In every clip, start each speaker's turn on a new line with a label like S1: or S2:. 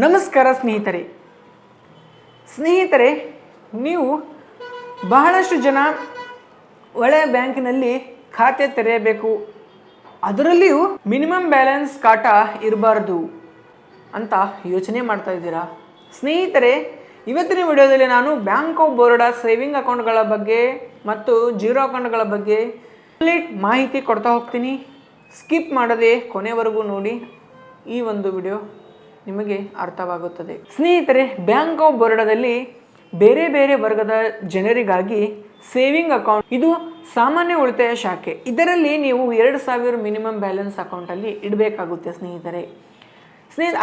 S1: ನಮಸ್ಕಾರ ಸ್ನೇಹಿತರೆ, ನೀವು ಬಹಳಷ್ಟು ಜನ ಒಳ್ಳೆಯ ಬ್ಯಾಂಕಿನಲ್ಲಿ ಖಾತೆ ತೆರೆಯಬೇಕು, ಅದರಲ್ಲಿಯೂ ಮಿನಿಮಮ್ ಬ್ಯಾಲೆನ್ಸ್ ಖಾತಾ ಇರಬಾರ್ದು ಅಂತ ಯೋಚನೆ ಮಾಡ್ತಾ ಇದ್ದೀರಾ. ಸ್ನೇಹಿತರೆ, ಇವತ್ತಿನ ವಿಡಿಯೋದಲ್ಲಿ ನಾನು ಬ್ಯಾಂಕ್ ಆಫ್ ಬರೋಡಾ ಸೇವಿಂಗ್ ಅಕೌಂಟ್ಗಳ ಬಗ್ಗೆ ಮತ್ತು ಜೀರೋ ಅಕೌಂಟ್ಗಳ ಬಗ್ಗೆ ಕಂಪ್ಲೀಟ್ ಮಾಹಿತಿ ಕೊಡ್ತಾ ಹೋಗ್ತೀನಿ. ಸ್ಕಿಪ್ ಮಾಡದೆ ಕೊನೆವರೆಗೂ ನೋಡಿ, ಈ ಒಂದು ವಿಡಿಯೋ ನಿಮಗೆ ಅರ್ಥವಾಗುತ್ತದೆ. ಸ್ನೇಹಿತರೆ, ಬ್ಯಾಂಕ್ ಆಫ್ ಬರೋಡಾದಲ್ಲಿ ಬೇರೆ ಬೇರೆ ವರ್ಗದ ಜನರಿಗಾಗಿ ಸೇವಿಂಗ್ ಅಕೌಂಟ್ ಇದು ಸಾಮಾನ್ಯ ಉಳಿತಾಯ ಶಾಖೆ. ಇದರಲ್ಲಿ ನೀವು 2,000 ಮಿನಿಮಮ್ ಬ್ಯಾಲೆನ್ಸ್ ಅಕೌಂಟಲ್ಲಿ ಇಡಬೇಕಾಗುತ್ತೆ ಸ್ನೇಹಿತರೆ.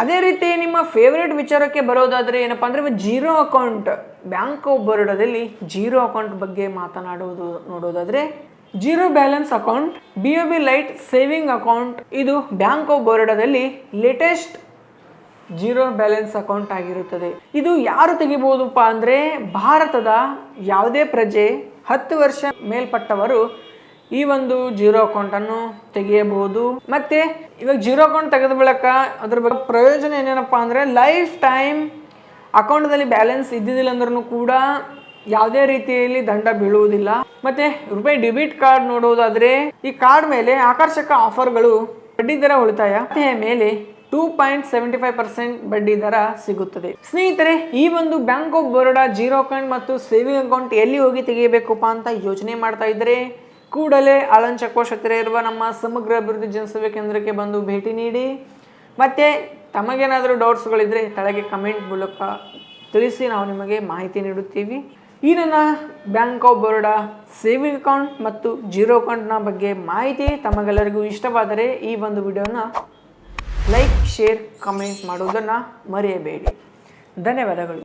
S1: ಅದೇ ರೀತಿ ನಿಮ್ಮ ಫೇವ್ರೇಟ್ ವಿಚಾರಕ್ಕೆ ಬರೋದಾದರೆ ಏನಪ್ಪ ಅಂದರೆ ಜೀರೋ ಅಕೌಂಟ್. ಬ್ಯಾಂಕ್ ಆಫ್ ಬರೋಡಾದಲ್ಲಿ ಜೀರೋ ಅಕೌಂಟ್ ಬಗ್ಗೆ ನೋಡೋದಾದರೆ zero balance account BOB lite saving account ಇದು ಬ್ಯಾಂಕ್ ಆಫ್ ಬರೋಡಾದಲ್ಲಿ ಲೇಟೆಸ್ಟ್ ಜೀರೋ ಬ್ಯಾಲೆನ್ಸ್ ಅಕೌಂಟ್ ಆಗಿರುತ್ತದೆ. ಇದು ಯಾರು ತೆಗಿಬಹುದಪ್ಪ ಅಂದರೆ ಭಾರತದ ಯಾವುದೇ ಪ್ರಜೆ 10 ವರ್ಷ ಮೇಲ್ಪಟ್ಟವರು ಈ ಒಂದು ಜೀರೋ ಅಕೌಂಟನ್ನು ತೆಗೆಯಬಹುದು. ಮತ್ತೆ ಇವಾಗ ಜೀರೋ ಅಕೌಂಟ್ ತೆಗೆದ ಬಳಿಕ ಅದ್ರ ಬಗ್ಗೆ ಪ್ರಯೋಜನ ಏನೇನಪ್ಪ ಅಂದರೆ ಲೈಫ್ ಟೈಮ್ ಅಕೌಂಟ್ದಲ್ಲಿ ಬ್ಯಾಲೆನ್ಸ್ ಇದ್ದಿದ್ದಿಲ್ಲ ಅಂದ್ರೂ ಕೂಡ ಯಾವುದೇ ರೀತಿಯಲ್ಲಿ ದಂಡ ಬೀಳುವುದಿಲ್ಲ. ಮತ್ತೆ ರೂಪಾಯಿ ಡೆಬಿಟ್ ಕಾರ್ಡ್ ನೋಡುವುದಾದ್ರೆ ಈ ಕಾರ್ಡ್ ಮೇಲೆ ಆಕರ್ಷಕ ಆಫರ್ಗಳು, ಬಡ್ಡಿ ದರ ಉಳಿತಾಯ ಮೇಲೆ 2.75% ಬಡ್ಡಿ ದರ ಸಿಗುತ್ತದೆ. ಸ್ನೇಹಿತರೆ, ಈ ಒಂದು bank of Baroda zero account ಮತ್ತು ಸೇವಿಂಗ್ ಅಕೌಂಟ್ ಎಲ್ಲಿ ಹೋಗಿ ತೆಗೆಯಬೇಕಪ್ಪ ಅಂತ ಯೋಚನೆ ಮಾಡ್ತಾ ಇದ್ದರೆ ಕೂಡಲೇ ಆಳಂದ್ ಚೆಕ್ ಪೋಸ್ಟ್ ಹತ್ತಿರ ಇರುವ ನಮ್ಮ ಸಮಗ್ರ ಅಭಿವೃದ್ಧಿ ಜನಸೇವೆ ಕೇಂದ್ರಕ್ಕೆ ಬಂದು ಭೇಟಿ ನೀಡಿ. ಮತ್ತೆ ತಮಗೇನಾದರೂ ಡೌಟ್ಸ್ಗಳಿದ್ರೆ ಕೆಳಗೆ ಕಮೆಂಟ್ ಮೂಲಕ ತಿಳಿಸಿ, ನಾವು ನಿಮಗೆ ಮಾಹಿತಿ ನೀಡುತ್ತೀವಿ. ಈ ನನ್ನ bank of Baroda saving account ಮತ್ತು ಜೀರೋ ಅಕೌಂಟ್ನ ಬಗ್ಗೆ ಮಾಹಿತಿ ತಮಗೆಲ್ಲರಿಗೂ ಇಷ್ಟವಾದರೆ ಈ ಒಂದು ವಿಡಿಯೋನ ಲೈಕ್, ಶೇರ್, ಕಮೆಂಟ್ ಮಾಡುವುದನ್ನು ಮರೆಯಬೇಡಿ. ಧನ್ಯವಾದಗಳು.